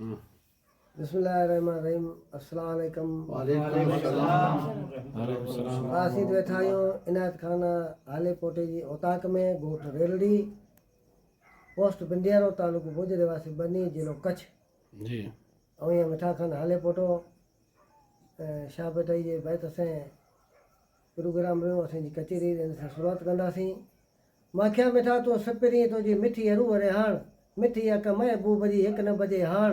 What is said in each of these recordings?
बिस्मिल्लाहिर्रहमानिर्रहीम अस्सलाम वालेकुम। असीं वेठा आहियूं इनायत खाना हाले पोटे जी औताक में ॻोठ रेलड़ी पोस्ट बिंदियारो तालुको भुज रिवासी बनी ज़िलो कच्छ जी। ऐं ईअं मिठा खाना हाले पोटो शाह बेटाई जे बैत असें प्रोग्राम रहियो असांजी कचेरी सां शुरूआत कंदासीं। माखिया मिठा तो सपिरी तुंहिंजी मिठी हरू वरे हाण मिठी अक महबूब जी हिकु न बजे हाण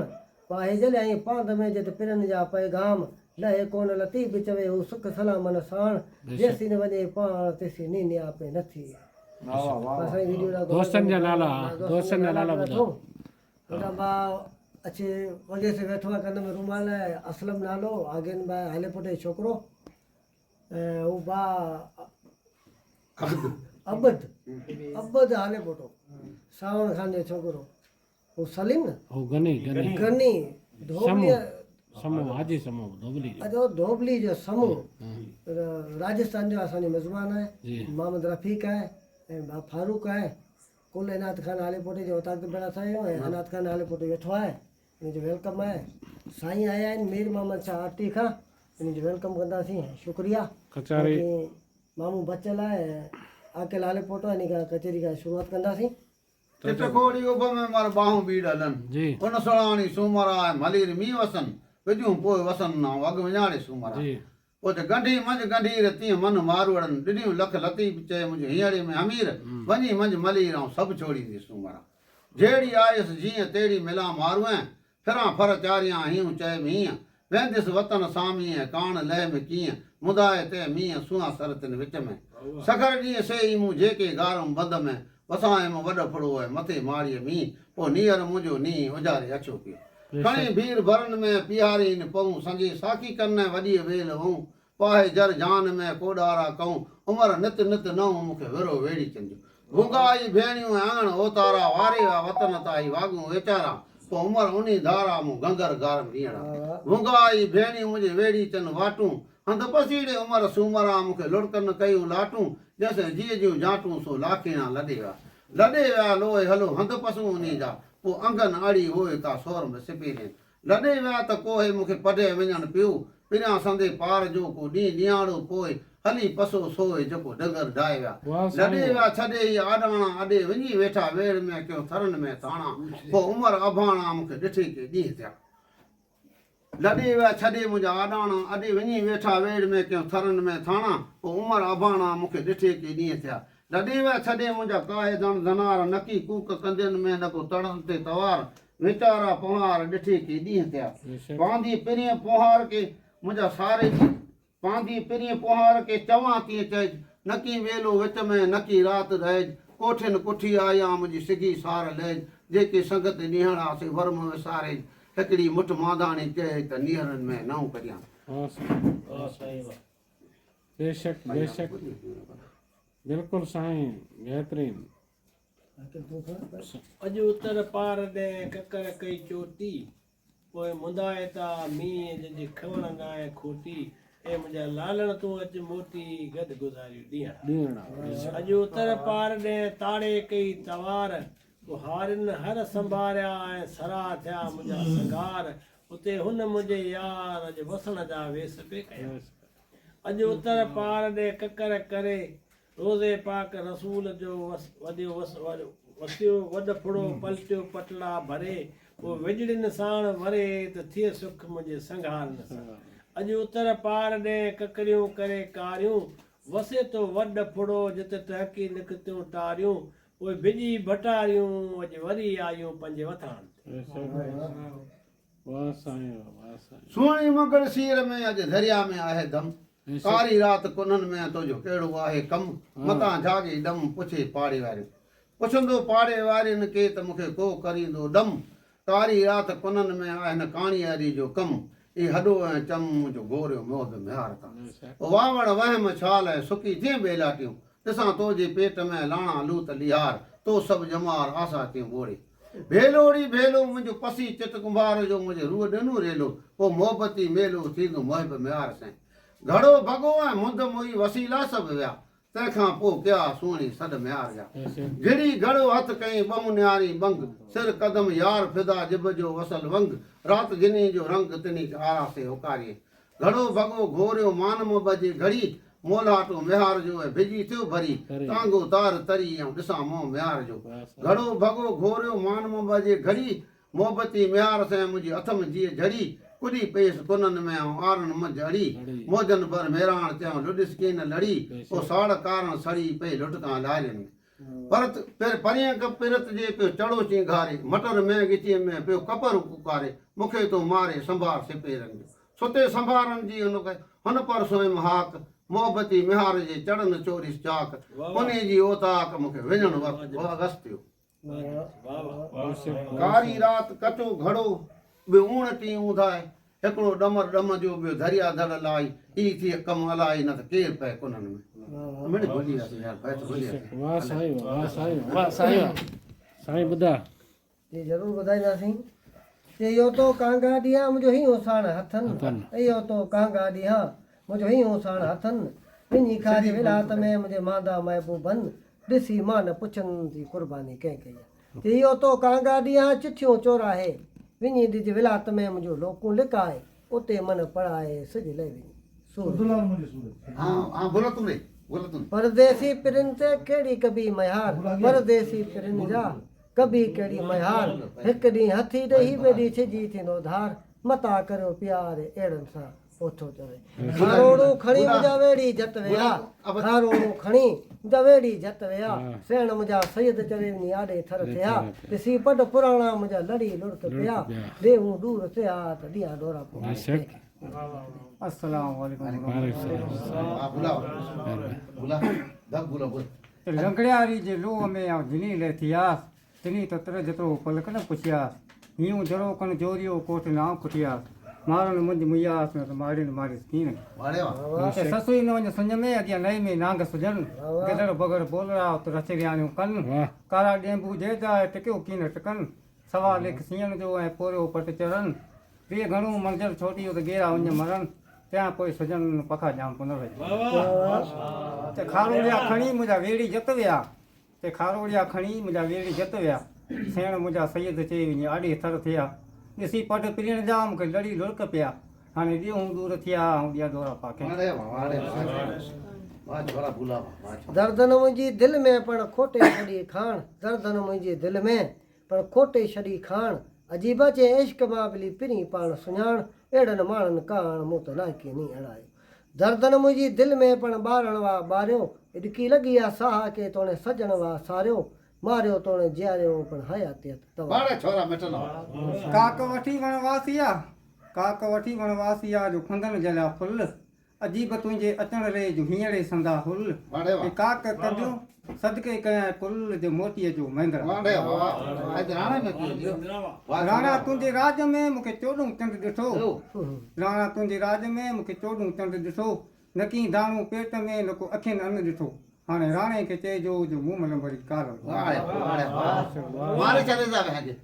पाहे जलियाई पांध में जित पिरनि जा पैगाम लहे कोन लती बिचवे हू सुख सलामन साण जेसी न वञे पाण तेसी नींद आपे नथी। दोस्तनि जा नाला ॿुधायो। बेटा मां अच्छे वजह से वेठो आहे कन में रुमाल है असलम नालो आगेन बा हाले पुटे छोकिरो वो बा अबद हाले पुटो सावण खान जो छोकिरो वो सलीम न हो गनी गनी धोबली समूह हाजी समूह धोबली अजो धोबली जो समूह राजस्थान जो असांजो मेज़बान है मोहम्मद रफ़ीक है ऐं फारूक है कुल इनायत खान हाले पोटे जो उताक ते बेड़ा साईं ऐं इनायत खान हाले पोटे वेठो आहे इनजो वेलकम आहे साईं आया आहिनि मीर मोहम्मद शाह आटी खां इनजो वेलकम कंदासीं शुक्रिया कचहरी मामू बचल आहे आकेल हाले पोटो इन खां कचहरी खां शुरूआत कंदासीं। चिटकोड़ी उभ में मर बाहूं बीड़ हलनि उन सणाणी सूमर आहे मलीर मी वसन विजूं पोइ वसन न वॻ विञाणे सूमर पोइ त गंढी मंझि गंढीर तीअं मन मारवड़नि ॾिनियूं लख लतीफ़ चए मुंहिंजे हींअरे में अमीर वञी मंझि मलीर ऐं सभु छोड़ींदी सूमर जहिड़ी आयसि जीअं तेड़ी मिलां मारूं फिरां फर चारियां हीअं चए मींहं वेंदसि वतन सामी कान लह में कीअं मुदाए ते मींहं सुहा सरतिन विच में सखर ॾींहं सेई मूं जेके गारम बंद में वसाए मूं वॾो फड़ो आहे मथे माड़ीअ मींहुं पोइ नीअर मुंहिंजो नींहुं उजारे अछो पियो खणी भीड़ भरनि में पीआरीन पऊं संगी साखी कन वॾी वेल हूं पाहे जर जान में कोॾारा कऊं उमिरि नित नित नऊं मूंखे विरो वेड़ी चंदियूं भुंगाई भेणियूं आंगण ओतारा वारे वा वतन ताई वाॻूं वेचारा पोइ उमिरि उन धारा मूं गंगर गारम ॾींहणा भुंगाई भेणियूं मुंहिंजे वेड़ी चन वाटूं हंधि पसीड़े उमिरि सूमरा मूंखे लुड़कनि कयूं लाटूं जंहिंसां जीअ जूं जाटूं सो लाखीणा लॾे विया लोहे हलो हंधि पसूं उन जा पोइ अंगनि अड़ी होए का सोर में सिपीरे लॾे विया त कोहे मूंखे पढ़े वञणु पियो पिरियां संदे पार जो को ॾींहुं ॾियाणो पोइ हली पसो सोए जेको डगर ढाए विया लॾे विया छॾे इहा आॾाणा अॾे वञी वेठा वेड़ में कयो थरनि में थाणा पोइ उमिरि अभाणा मूंखे ॾिठे के ॾींहं थिया लॾे विया छॾे मुंहिंजा आॾाणा अॾे वञी वेठा वेड़ में कयो थरनि में थाणा पोइ उमिरि अभाणा मूंखे ॾिठे के ॾींहं थिया लॾे विया छॾे मुंहिंजा काए दण धनार नकी कूक कंदियुनि में न को तड़नि ते तवार वीचारा पोहार ॾिठे के ॾींहं थिया पांदी पिरीअ पोहार के मुंहिंजा सारे पांदी पिरीअ पोहार के चवां तीअं चइज नकी वेलो विच में नकी राति रहिज कोठियुनि कुठी आया मुंहिंजी सिगी सार लहिज जेके संगत ॾींहणा से वर्म विसारे हिकिड़ी मुठ मांदाणी चए त नीहरनि में नऊं करियां बेशक बेशक बिल्कुलु साईं बेहतरीन अॼु उतर पार ॾे ककर कई चोटी पोइ मुंदाए ता मींहं जंहिंजी खवण न आहे खोटी ए मुंहिंजा लालण तूं अॼु मोटी गद गुज़ारियूं ॾींहं अॼु उतर पार ॾे ताड़े कई तवार हारिन हर संभारिया ऐं सरा थिया मुंहिंजा संगार उते हुन मुंहिंजे यार अॼु वसण जा वेस पे कया अॼु उतर पार ॾे ककर करे रोज़े पाक रसूल जो वसियो वॾ फुड़ो पलटियो पटला भरे पोइ विजड़िन साण वरे त थिए सुख मुंहिंजे संघारनि सां अॼु उतर पार ॾे ककरियूं करे कारियूं वसे तो वॾ फुड़ो जिते टहकी निकितियूं टारियूं पोइ बिजी भटारियूं अॼु वरी आयूं पंहिंजे वथान सुहिणी मगड़ सीर में अॼु दरिया में आहे दम कारी राति कुननि में तुंहिंजो कहिड़ो आहे कमु मतां जाॻी डम पुछे पाड़े वारियूं पुछंदो पाड़े वारियुनि खे त मूंखे को करींदो डम कारी राति कुननि में आहे न काणीअरी जो कमु ई हॾो ऐं चम मुंहिंजो गोरियो मोद मिहार था वावड़ वहम छाल ऐं सुकी थिए बेलाटियूं ॾिसां तुंहिंजे पेट में लाणा लूत लिहार तो सभु जमार आसा थियूं ॿोड़े भेलोड़ी भेलो मुंहिंजो पसी चिट कुंभार जो मुंहिंजे रूह ॾिनो रेलो पोइ मोहबती मेलो थींदो मोहिब मिहार साईं घड़ो भॻो ऐं मुंद मुई वसीला सभु विया तंहिंखां पोइ कया सुहिणी सॾ में हारिया बेशक गिड़ी घड़ो हथ कई ॿम न्यारी बंग सिर कदम यार फिदा जिब जो वसल वंग रात जिनी जो रंग तिनी आरा से हुकारिए घड़ो भॻो घोरियो मान बजे घड़ी मोलाटो मिहार जो ऐं भिजी थियो भरी टांगो तार तरी ऐं ॾिसां मोह मिहार जो घड़ो भॻो घोरियो मान बजे घड़ी मोहबती मिहार से मुंहिंजी हथ में जीअं झड़ी कुॾी पेस कुननि में ऐं आरन मंझि अड़ी मोजन पर मेराण चयो लुॾिस कीन लड़ी पोइ साड़ कारण सड़ी पई लुटकां लारियुनि पर परीहं पिरत जे पियो चढ़ो चिंगारे मटर में गिचीअ में पियो कपर पुकारे मूंखे तो मारे संभार सिपेरनि जो सुते संभारनि जी हुन पर सोयम हाक मोहबती मिहार जे चढ़नि चोरिस चाक उन जी ओताक मूंखे विझण वक़्तु अगस्त्यो कारी रात कचो घड़ो ॿियो ऊण टी ऊंधाए हिकिड़ो ॾमर ॾम जो ॿियो दरिया धड़ लाई ई थी कमु हलाई न त केरु पए कुननि में मिड़ी भुली वियासीं यार बैत भुली वियासीं वाह साईं वाह साईं वाह साईं साईं ॿुधा जी ज़रूरु ॿुधाईंदासीं कि इहो तो कांगा ॾियां मुंहिंजो ही ओसाण हथनि इहो तो कांगा ॾियां मुंहिंजो ही ओसाण हथनि ॿिन्ही खारी विलात में मुंहिंजे मांदा महबूबनि ॾिसी मां न पुछनि थी कुर्बानी कंहिं कई आहे इहो तो कांगा ॾियां चिठियूं चोराहे विञी ॾिज विलात में मुंहिंजो लोकूं लिकाए उते मन पढ़ाए सिज लही विञी सूर हाँ बोलो तुम रे बोलो तुम परदेसी पिरिन ते कहिड़ी कबी मयार परदेसी पिरिन जा कबी कहिड़ी मयार हिकु ॾींहुं हथी ॾही ॿिए ॾींहुं छिजी थींदो धार मता करियो प्यार अहिड़नि सां ओठो चवे खारोड़ू खणी मुंहिंजा वेड़ी जत विया खारोड़ू खणी मुंहिंजा वेड़ी जत विया सेण मुंहिंजा सैयद चवे वञी आॾे थर थिया ॾिसी पट पुराणा मुंहिंजा लड़ी लुड़क पिया ॾेहूं दूर थिया त ॾींहं डोरा बेशक अस्सलाम वालेकुम हाँ बुलाओ बुला दब बुला बोल लंगड़ियारी जे लोह में आउं जिनी ले थियास तिनी तो तर जतो पलक न पुछियास हीउ जरो कन जोरियो कोट नाव कुटियास मारन मुंज मुयास न मारिन मारिस कीन वाड़े वाह ते ससुई नो न सुञ में अॻियां नई में नांग सुजन गदर बगर बोलरा तो रचरियाणियूं कन कारा ॾेंबू जेजा टिकियो कीन टकन सवा लेख सियण जो ऐं पोरियो पट चढ़न ॿिए घणो मंज़र छोटी त गेरा वञ मरन त्यां पोइ सुजन पखा जाम पुन वई ते खारोड़िया खणी मुंहिंजा वेड़ी जत विया ते खारोड़िया खणी मुंहिंजा वेड़ी जत विया सेण मुंहिंजा सैयद चई वञी आॾे थर थिया ॾिसी पट पिरियण जा मूंखे लड़ी लुड़क पिया हाणे ॾींहं दूर थिया ऐं ॾींहं दौरा पाके वाड़े वाह छोरा बुला वाह दर्दन मुंहिंजी दिलि में पण खोटे छॾी खाण दर्दन मुंहिंजी दिलि में पण खोटे छॾी खाण अजीब जे इश्क मां बिली पिरी पाण सुञाण अहिड़नि माण्हुनि काण मूं त नाइकी नी अड़ायो दर्दन मुंहिंजी दिलि में पण ॿारण वा ॿारियो इडकी लॻी आहे साह के तोणे सजण वा सारियो मारियो तोणे जियारियो पण हयातियत तवा वाड़े छोरा मिटना काक वठी वणवासिया काक वठी वणवासिया जो खंदन जलिया फुल अजीब तुंहिंजे अचण रे जो हींअरे संदा हुल वाड़े वाह काक कढियो सदके कयां कुल जो मोतीअ जो महिंद्रा वाड़े वाह अज राणे में की लियो राणा तुंहिंजे राज में मूंखे चोॾहं चंड ॾिठो राणा तुंहिंजे राज में मूंखे चोॾहं चंड ॾिठो न की दाणो पेट में न को अखियुनि अन्न ॾिठो हाणे राणे खे चइजो जो मूं मन भरी कारो वाड़े वाड़े वाह मारे चले जा भागे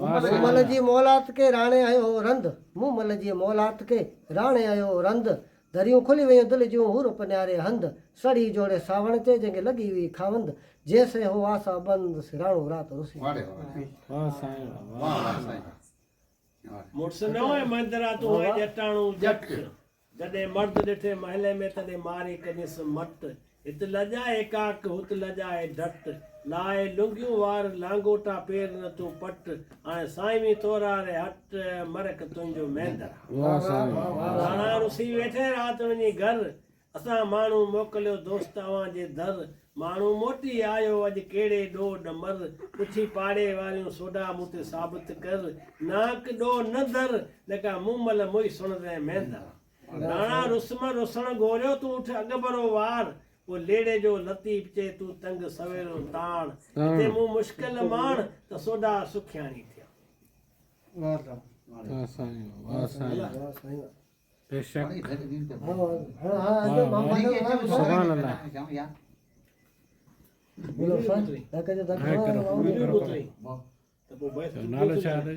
मूमल जी मौलात के राणे आयो रंध मूमल जी मौलात के राणे आयो रंध दरियूं खुली वियूं दिलि जूं हुर पन्यारे हंध सड़ी जोड़े सावण ते जंहिंखे लॻी हुई खावंद जैसे हो आसा बंद सिराणो रात रुसी वाड़े वाह साईं वाह वाह साईं मुड़स न हुए मंदरा तूं है जटाणू जट जॾहिं मर्द ॾिठे महले में तॾहिं मारे कनिस मट हित लॼाए काक हुत लॼाए डट लाए लुंगियूं वार लांगोटा पेर न तूं पट हाणे साईं तोरा रे हट मरक तुंहिंजो मेंदर वाह साईं राणा रुसी वेठे रात वञी घर असां माण्हू मोकिलियो दोस्त अवां जे दर माण्हू मोटी आयो अॼु कहिड़े ॾोह ॾमर पुछी पाड़े वारियूं सोडा मूं ते साबित कर नाक ॾोह न दर लॻा मूमल मुई सुणदे मेंदर राणा रुसम रुसण घोरियो तूं उठ अॻबरो वार वो लेड़े जो लतीफ़ चे तू तंग सवेरो ताण ते मूं मुश्किल माण त सोडा सुखियाणी थिया वाह साईं वाह साईं बेशक सुभान अल्लाह बोलो साईं त पोइ बसि नालो छा आहे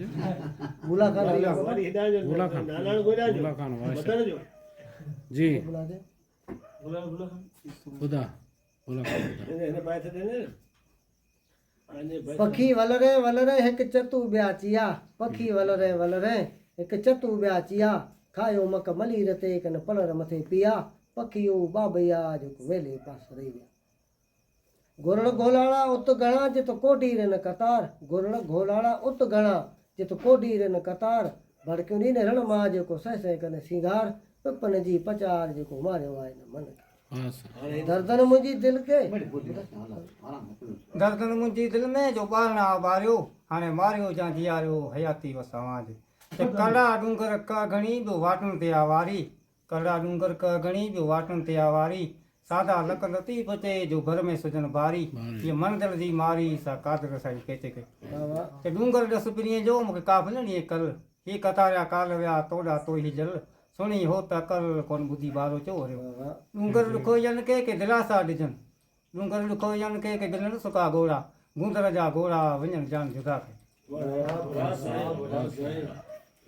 बुला खान वरी हिदायत जो बुला खान नानाण गोरा जो बुला खान वाह बतन जो जी बुला दे ॿुधा बोला हिन बाहि छॾे न पखी वलरे हिकु चतू ॿिया चिया पखी वलरे हिकु चतू ॿिया चिया खायो मक मलीर ते कन पलर मथे पिया पखियो बाबैया जेको वेले पास रही विया घुरण घोलाड़ा उत घणा जित कोडी रन कतार घुरण घोलाड़ा उत घणा जित कोडी रन कतार भड़कियूं ॾींदे रण मां जेको सह सह कन सिंगार पिपन जी पचार जेको मारियो आहे न मन दर्दन मुंहिंजी दिलि खे दर्दन मुंहिंजी दिलि में जो ॿारणा ॿारियो हाणे मारियो जा जीआरियो हयाती वसावां जे कड़ा डूंगर का घणी ॿियो वाटुनि ते आवारी कड़ा डूंगर का घणी ॿियो वाटुनि ते आवारी सादा लक लतीफ़ ते जो घर में सुजन बारी ये मंदिर जी मारी सा कादर साईं केचे के ते डूंगर ॾस पिणीअ जो मूंखे का भलणी कल ही कतारिया काल विया तोड़ा तो ही जल सुणी हो त कल कोन ॿुधी बारो चो डूंगर ॾुखो यन के दिलासा ॾिजनि डूंगर ॾुखो यन के दिलनि सुका घोड़ा गूंदर जा घोड़ा वञनि जान जुदा खे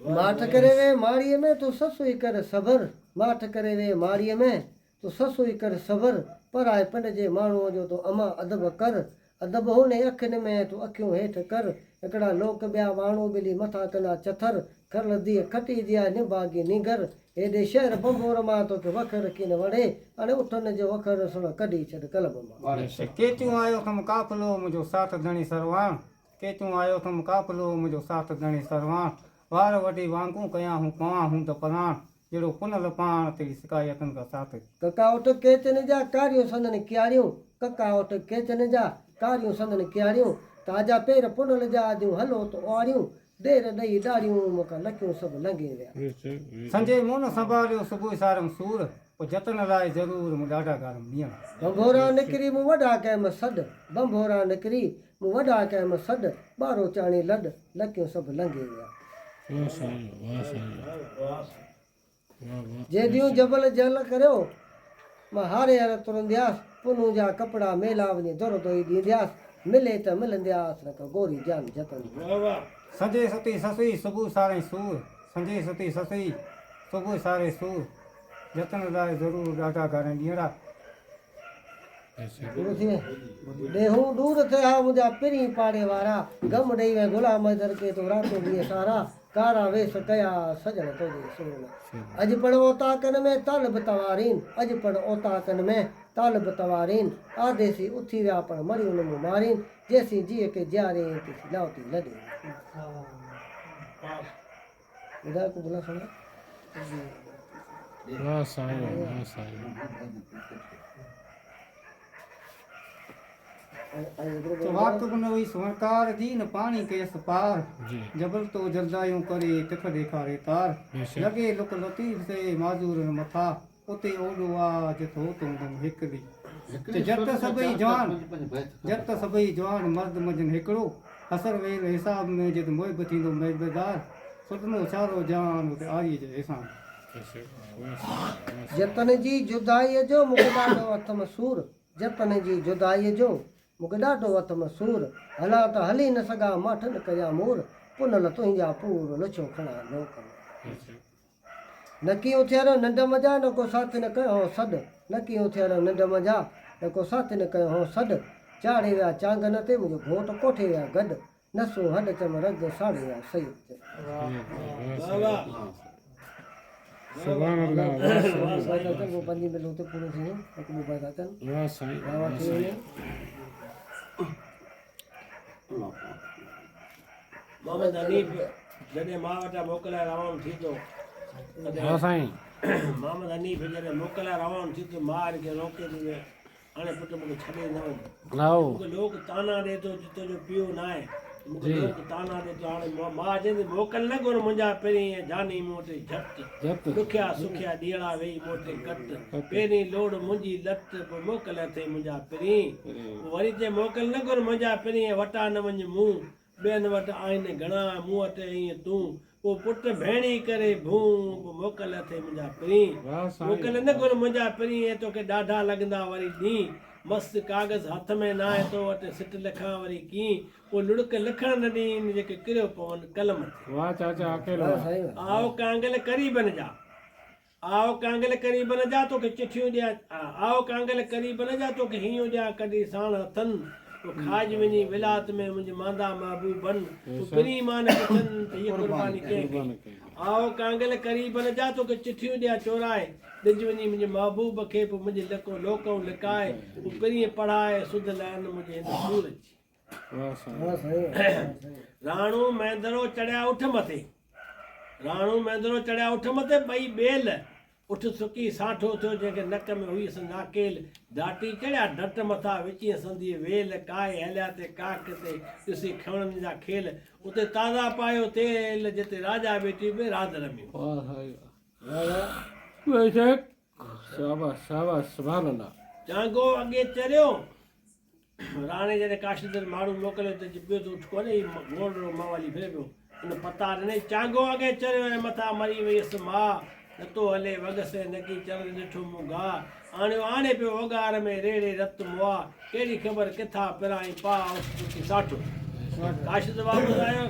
माठ करे वे माड़ीअ में तूं ससुई कर सबर माठ करे वे माड़ीअ में तूं ससुई कर सबर पर आहे पिंड जे माण्हूअ जो तूं अमा अदब कर अदब हुन अखियुनि में तूं अखियूं हेठि कर हिकिड़ा लोक ॿिया माण्हू ॿिली मथां कंदा चथर कर लधी खटी जी आहे निभागी निगर हेॾे शहर बंबोर मां तोखे वखर कीन वणे हाणे उठनि जो वखर सुण कढी छॾ कलब मां केतियूं आयो थम काफ़िलो मुंहिंजो साथ धणी सरवाण केतियूं आयो थम काफ़िलो मुंहिंजो साथ धणी सरवाण वार वॾी वांगूं कया हूं पवां हूं त पराण जहिड़ो पुनल पाण तेरी शिकायतनि खां साथ कका उठ केचन जा कारियूं संदन कियारियूं कका उठ केचन जा कारियूं संदन कियारियूं ताजा पेर पुनल जा दियूं हलो त ओआरियूं देर ॾेई ॾाढ़ियूं मूंखां लकियूं सभु लंघे विया संजय मुन संभालियो सुबुह सारम सूर पोइ जतन लाइ ज़रूरु मूं ॾाढा गारम ॾींहं बंभोरा निकिरी मूं वॾा कयम सॾ बंभोरा निकिरी मूं वॾा कयम सॾ ॿारो चाणी लॾ लकियूं सभु लंघे विया जेदियूं जबल जल करियो मां हारे हर तुरंदियासि पुनू जा कपिड़ा मेला वञी दौर धोई ॾींदियासि मिले त मिलंदियासि न का गोरी जान जतन संजय सती ससुई सुबुह सारे सूर संजय सती ससुई सुबुह सारे सूर जतन लाइ ज़रूरु ॾाढा गारनि ॾींहं ॾेहूं दूर थिया मुंहिंजा पिरी पाड़े वारा गम ॾेई वे गुलाम दर के तो रातो ॾींहं सारा कारा वेस कया सजण तुंहिंजे सोन अॼु पण ओताकनि में तालब तवारीन अॼु पण ओताकनि में तालब तवारीन आदेसी उथी विया पण मरी उन मूं मारीन जैसी जीअ के जारे तेसी लावती लॾे ॿुधायो को भला सुणो वाह साईं वाह साईं वात न हुई स्वर्कार जी न पाणी केस पार जबल तो जलदायूं करे तिख ॾेखारे तार लॻे लुक लतीफ़ से माज़ूर मथा उते ओॾो आ जित हो तुंदम हिकु ॾींहुं जत सभई जवान मर्द मजन हिकिड़ो हसर वेल हिसाब में जित मुहिब थींदो मेज़दार सुटनो छारो जान उते आरीअ जो एहसान जतन जी जुदाईअ जो मूंखे ॾाढो अथम सूर जतन जी जुदाईअ जो मूंखे ॾाढो अथम सूर हला त हली न सघां माठ न कया मूर पुनल तुंहिंजा पूर लछो खणा लोक न कीअं थियल नंढ मजा न को साथ न कयो सॾ न कीअं थियल नंढ मजा न को साथ न कयो सॾ चाढ़े विया चांगन ते मुंहिंजो घोट कोठे विया गॾु नसो हॾ चम रग साड़े विया सही सुभान अल्लाह वो 5 मिनट ते पूरो थी हिकु मोबाइल अचनि वाह साईं मोहम्मद हनीफ जॾहिं मां वटां मोकिलाए रवानो थी थो वाह साईं मोहम्मद हनीफ जॾहिं मोकिलाए रवानो थी थो मार खे रोके थी हाणे पुटु मूंखे छॾे न वञ मूंखे लोक ताना ॾिए थो जितो जो पियो न आहे मूंखे लोक ताना ॾिए थो हाणे मां चवंदी मोकल न कोन मुंहिंजा पहिरीं जानी मूं वटि झटि ॾुखिया सुखिया ॾींहड़ा वेही मूं वटि घटि पहिरीं लोड़ मुंहिंजी लट पोइ मोकल अथई मुंहिंजा पहिरीं वरी चए मोकल न कोन मुंहिंजा पहिरीं वटा न वञ मूं ॿियनि वटि आहिनि घणा मूं वटि ईअं तूं पोइ पुटु भेणी करे भूं पोइ मोकल अथई मुंहिंजा पहिरीं मोकल न कोन मुंहिंजा पहिरीं तोखे ॾाढा लॻंदा वरी ॾींहुं मस्तु कागज़ हथ में न आहे तो वटि सिट लिखां वरी कीअं पोइ लुड़क लिखण न ॾींहुं जेके किरियो पवनि कलम वाह चाचा अकेलो आओ कांगल करीबन जा आओ कांगल करीब न जा तोखे चिठियूं ॾियां आओ कांगल करीब न जा तोखे हीअं ॾियां कॾहिं साण हथनि तो खाज वञी विलात में मुंहिंजी मांदा महबूबन तूं पिनी मान पुछनि त हीअ कुर्बानी कंहिंखे आओ कांगल करीब न जा तोखे चिठियूं ॾियां चोराए ॾिज वञी मुंहिंजे महबूब खे पोइ मुंहिंजे लिको लोकऊं लिकाए तूं पिनी पढ़ाए सुध लाइन मुंहिंजे हिन सूर जी वाह साईं वाह साईं राणू महेंद्रो चढ़िया उठ मथे राणू महेंद्रो चढ़िया उठ मथे ॿई ॿेल उठ सुकी साठो थियो जंहिंखे नक में हुई नाकेल डाटी चढ़िया डट मथां विची संदी वेल काए हलिया ते काक ते ॾिसी खवणनि जा खेल उते ताज़ा पायो तेल जिते राजा बेटी बि राज रमियो वाह साईं वाह बेशक शाबाश शाबाश सुभान अल्लाह चांगो अॻे चरियो राणे जॾहिं काशीदर माण्हू मोकिलियो त ॿियो त उठ कोन्हे घोड़ो मावाली फिरे पियो उन पता ॾिनई चांगो अॻे चरियो ऐं मथां मरी वईसि मां नथो हले वगसे नकी चरण ॾिठो मूं गाह आणियो आणे पियो वगार में रेड़े रत मुआ कहिड़ी ख़बर किथां पिराई पा साठो काशिद वापसि आयो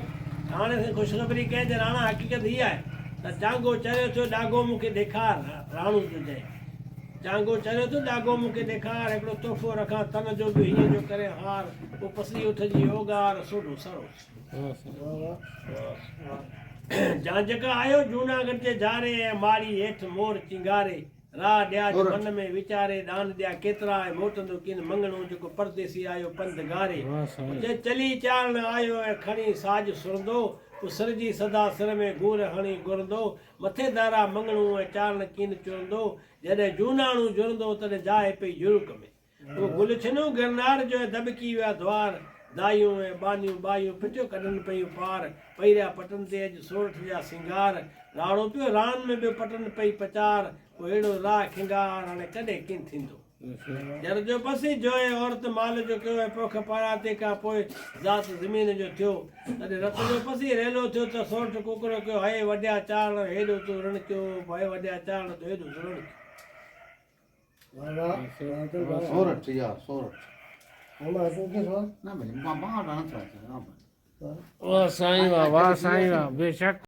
हाणे ख़ुशख़बरी कंहिंजे राणा हक़ीक़त हीअ आहे त चांगो चरियो थियो ॾागो मूंखे ॾेखार राणू जो चए चांगो चरियो थियो ॾागो मूंखे ॾेखार हिकिड़ो तोहफ़ो रखां तन जो बि हीअं जो करे हार पोइ पसली उथजी ओगार सोढो सरो वाह साईं झांझक आयो जूनागढ़ जे झारे ऐं माड़ी हेठि मोर चिंगारे राह ॾियाज मन में वीचारे दान ॾिया केतिरा ऐं मोटंदो किन मंगणो जेको परदेसी आयो पंध गारे वाह साईं जे चली चारण आयो ऐं खणी साज सुरंदो उसरजी सदा सिर में घूर हणी घुरंदो मथे दारा मंगणो ऐं चारण किन चुरंदो जॾहिं जूनाणू जुरंदो तॾहिं जाए पई युरुक में उहो गुलछनो गिरनार जो दबकी विया द्वार दायूं ऐं बानियूं बायूं फिटियो कढनि पयूं पार पहिरियां पटनि ते अॼु सोरठ जा सिंगार राणो पियो रान में बि पटनि पई पचार पोइ अहिड़ो राह खिंगार हाणे कॾहिं किन थींदो जर जो पसी जोए औरत माल जो कयो ऐं पोख पारां तंहिंखां पोइ ज़ात ज़मीन जो थियो तॾहिं रत जो पसी रेलो थियो त सोरठ कुकड़ो कयो हे वॾिया चारण हेॾो तूं रण कयो हे वॾिया चारण तो हेॾो रण वाह वाह वाह सोरठ यार सोरठ हमारा तो क्या था ना भले मां बाहर ना था वाह साईं वाह साईं वाह बेशक